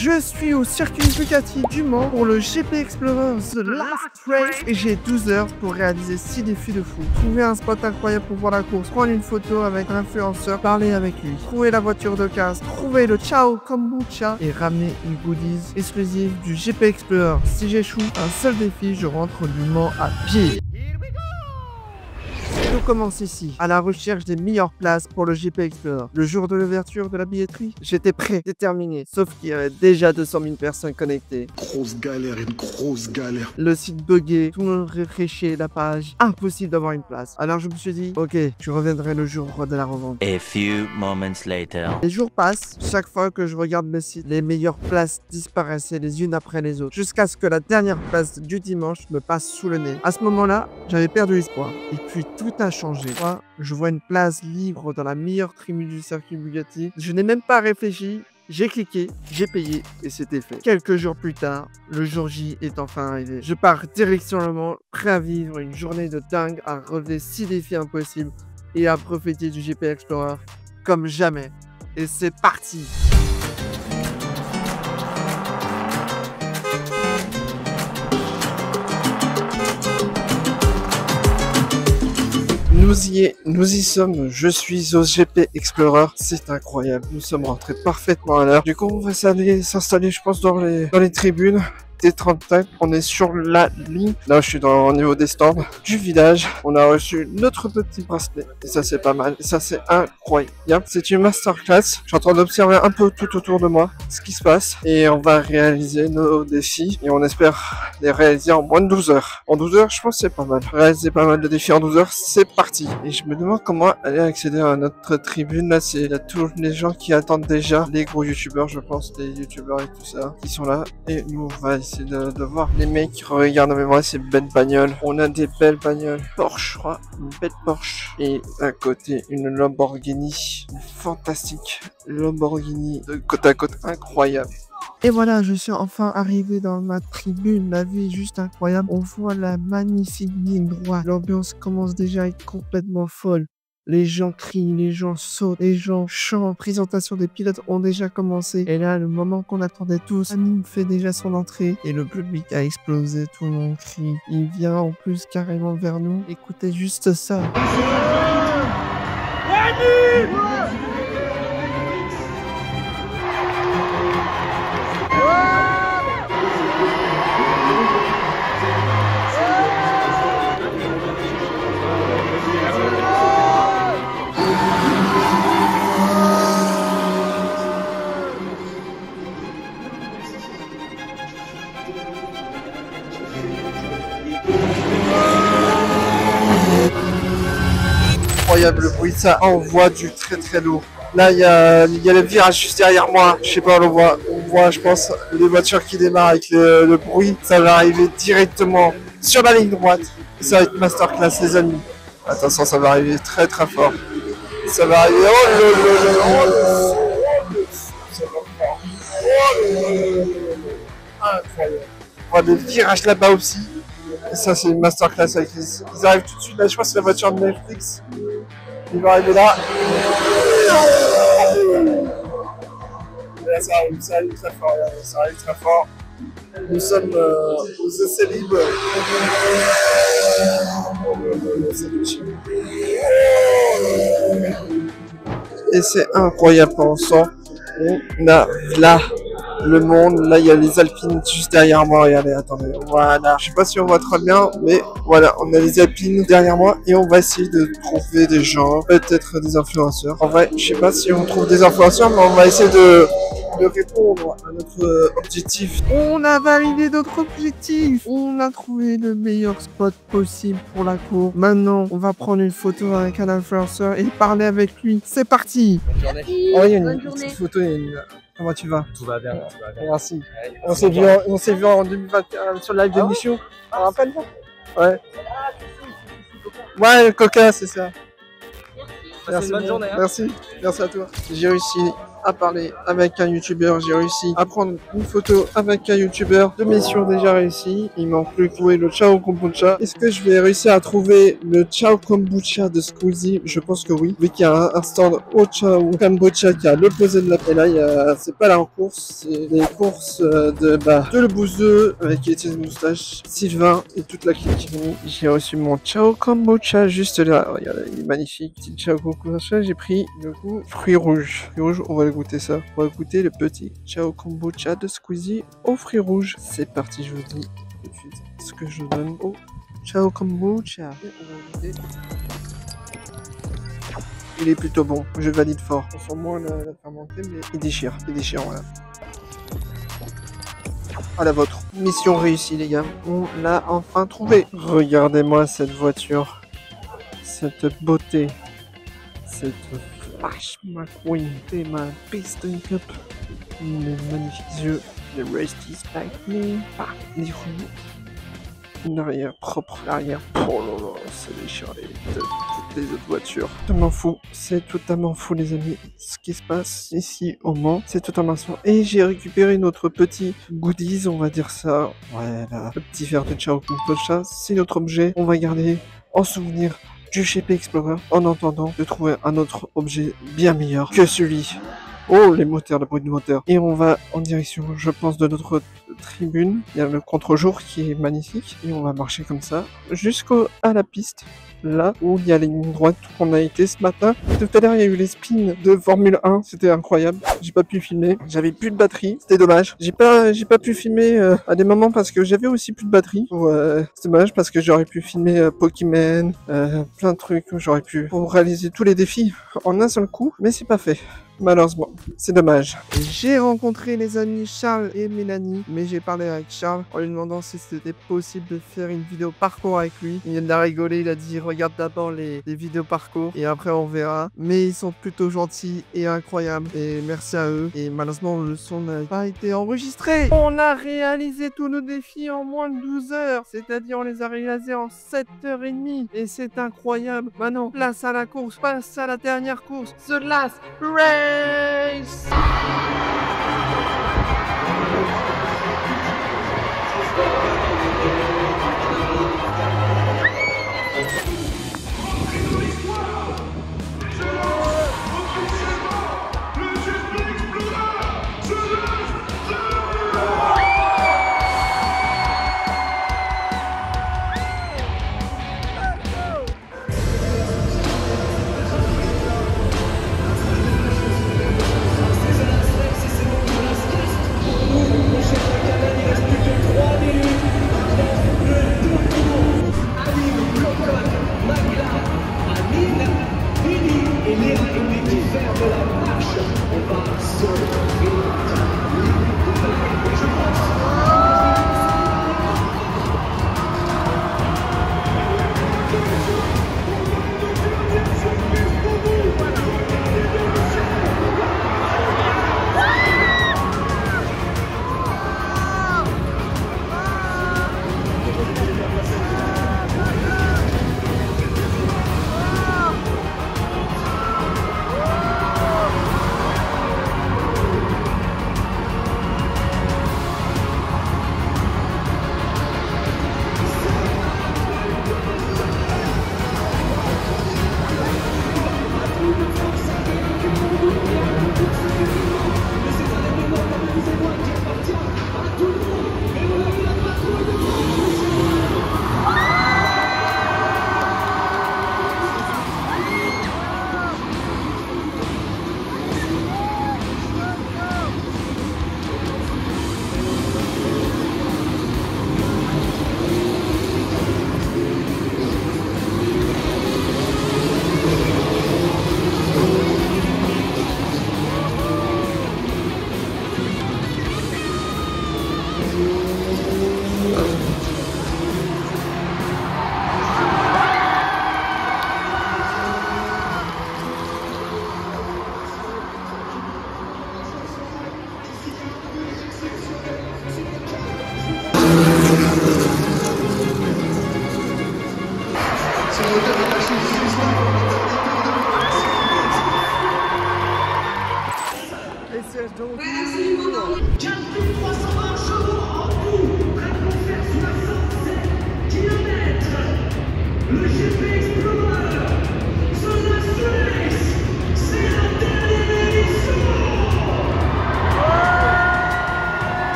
Je suis au circuit Bugatti du Mans pour le GP Explorer The Last Race et j'ai 12 heures pour réaliser 6 défis de fou. Trouver un spot incroyable pour voir la course, prendre une photo avec un influenceur, parler avec lui, trouver la voiture de casse, trouver le Ciao Kombucha et ramener une goodies exclusive du GP Explorer. Si j'échoue un seul défi, je rentre du Mans à pied. Tout commence ici, à la recherche des meilleures places pour le GP Explorer. Le jour de l'ouverture de la billetterie, j'étais prêt, déterminé, sauf qu'il y avait déjà 200 000 personnes connectées. Grosse galère, une grosse galère. Le site bugué, tout le monde réfléchit la page, impossible d'avoir une place. Alors je me suis dit, ok, je reviendrai le jour de la revente. A few moments later. Les jours passent, chaque fois que je regarde le site, les meilleures places disparaissaient les unes après les autres, jusqu'à ce que la dernière place du dimanche me passe sous le nez. À ce moment-là, j'avais perdu espoir. Et puis tout a changé. Moi, je vois une place libre dans la meilleure tribune du circuit Bugatti. Je n'ai même pas réfléchi. J'ai cliqué, j'ai payé et c'était fait. Quelques jours plus tard, le jour J est enfin arrivé. Je pars direction Le Mans, prêt à vivre une journée de dingue, à relever 6 défis impossibles et à profiter du GP Explorer comme jamais. Et c'est parti! Nous y sommes, je suis au GP Explorer, c'est incroyable, nous sommes rentrés parfaitement à l'heure. Du coup on va s'installer je pense dans les tribunes. T35, on est sur la ligne. Là, je suis au niveau des stands du village. On a reçu notre petit bracelet. Et ça, c'est pas mal. Et ça, c'est incroyable. C'est une masterclass. Je suis en train d'observer un peu tout autour de moi ce qui se passe. Et on va réaliser nos défis. Et on espère les réaliser en moins de 12 heures. En 12 heures, je pense que c'est pas mal. Réaliser pas mal de défis en 12 heures, c'est parti. Et je me demande comment aller accéder à notre tribune. Là, c'est tous les gens qui attendent déjà. Les gros youtubeurs, je pense. Les youtubeurs et tout ça. Qui sont là. Et nous, on va essayer de voir les mecs. Regarde, mais moi c'est belle bagnole. On a des belles bagnoles. Porsche, je crois, une belle Porsche. Et à côté, une Lamborghini. Une fantastique Lamborghini de côte à côte, incroyable. Et voilà, je suis enfin arrivé dans ma tribune. La vie est juste incroyable. On voit la magnifique ligne droite. L'ambiance commence déjà à être complètement folle. Les gens crient, les gens sautent, les gens chantent. Présentation des pilotes ont déjà commencé. Et là, le moment qu'on attendait tous, Anime fait déjà son entrée. Et le public a explosé, tout le monde crie. Il vient en plus carrément vers nous. Écoutez juste ça. Incroyable le bruit, ça envoie du très très lourd. Là il y a le virage juste derrière moi, je sais pas, on voit je pense les voitures qui démarrent avec le bruit, ça va arriver directement sur la ligne droite. Ça va être masterclass les amis. Attention, ça va arriver très très fort. Ça va arriver, incroyable. On voit des virages là-bas aussi. Et ça c'est une masterclass avec ils arrivent tout de suite là, je crois que c'est la voiture de Netflix. Il va arriver là. Et là ça arrive très fort, ça arrive très fort. Nous sommes aux essais libres. Et c'est incroyable quand on sent. On a là le monde, là il y a les Alpines juste derrière moi, regardez, attendez, voilà, je sais pas si on voit très bien, mais voilà, on a les Alpines derrière moi et on va essayer de trouver des gens, peut-être des influenceurs. En vrai, je sais pas si on trouve des influenceurs, mais on va essayer de répondre à notre objectif. On a validé notre objectif. On a trouvé le meilleur spot possible pour la course. Maintenant, on va prendre une photo avec un influenceur et parler avec lui. C'est parti. Bonne journée. Oh, il y a une Bonne petite journée. photo. Comment tu vas? Tout va bien, tout va bien. Merci. Allez, On s'est vu en 2021 sur le live d'émission. Tu te rappelles? Ouais. Ouais, le coca, c'est ça. Passez une bonne journée. Hein. Merci à toi. J'ai réussi à parler avec un youtubeur, j'ai réussi à prendre une photo avec un youtubeur, 2 missions déjà réussies, il manque plus que trouver le Ciao Kombucha. Est-ce que je vais réussir à trouver le Ciao Kombucha de Squeezie? Je pense que oui, vu qu'il y a un stand au Ciao Kombucha qui est à l'opposé de la là, c'est pas la course, c'est les courses de le bouseux avec Étienne Moustache, Sylvain et toute la clique. J'ai reçu mon Ciao Kombucha juste là, regardez, il est magnifique, petit Ciao Kombucha, j'ai pris le goût fruits rouges. Fruits rouges, on va le goûter ça. On va goûter le petit Ciao Kombucha de Squeezie aux fruits rouges. C'est parti, je vous dis tout de suite ce que je donne au Ciao Kombucha. Et on va goûter. Il est plutôt bon, je valide fort. On sent moins la fermenté, mais il déchire, voilà. À la vôtre. Mission réussie, les gars. On l'a enfin trouvé. Regardez-moi cette voiture. Cette beauté. Cette Flash McQueen. C'est ma Piston Cup. Les magnifiques yeux. Le rest is back me. Les roues. Une arrière propre, l'arrière, oh là là, ça déchire toutes les autres voitures. Totalement fou, c'est totalement fou les amis, ce qui se passe ici au Mans, c'est totalement fou. Et j'ai récupéré notre petit goodies, on va dire ça, voilà, le petit verre de Ciao Kombucha, c'est notre objet, on va garder en souvenir du GP Explorer, en attendant de trouver un autre objet bien meilleur que celui. Oh, les moteurs, le bruit de moteur. Et on va en direction, je pense, de notre tribune. Il y a le contre-jour qui est magnifique. Et on va marcher comme ça jusqu'à la piste. Là où il y a les lignes droites qu'on a été ce matin. Tout à l'heure, il y a eu les spins de Formule 1. C'était incroyable. J'ai pas pu filmer. J'avais plus de batterie. C'était dommage. J'ai pas pu filmer à des moments parce que j'avais aussi plus de batterie. C'est dommage parce que j'aurais pu filmer Pokémon, plein de trucs. J'aurais pu pour réaliser tous les défis en un seul coup. Mais c'est pas fait. Malheureusement, c'est dommage. J'ai rencontré les amis Charles et Mélanie, mais j'ai parlé avec Charles en lui demandant si c'était possible de faire une vidéo parcours avec lui. Il a rigolé, il a dit regarde d'abord les vidéos parcours et après on verra. Mais ils sont plutôt gentils et incroyables et merci à eux. Et malheureusement le son n'a pas été enregistré. On a réalisé tous nos défis en moins de 12 heures, c'est-à-dire on les a réalisés en 7h30 et c'est incroyable. Maintenant, place à la course, passe à la dernière course, The Last Race.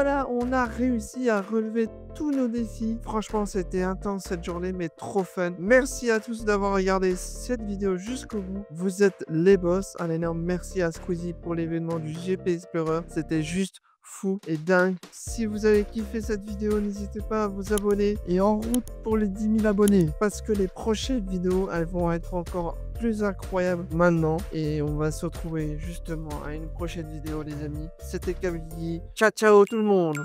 voilà, on a réussi à relever tous nos défis. Franchement, c'était intense cette journée, mais trop fun. Merci à tous d'avoir regardé cette vidéo jusqu'au bout. Vous êtes les boss. Un énorme merci à Squeezie pour l'événement du GP Explorer. C'était juste fou et dingue. Si vous avez kiffé cette vidéo, n'hésitez pas à vous abonner et en route pour les 10 000 abonnés parce que les prochaines vidéos, elles vont être encore plus incroyables maintenant et on va se retrouver justement à une prochaine vidéo les amis. C'était Camille. Ciao ciao tout le monde.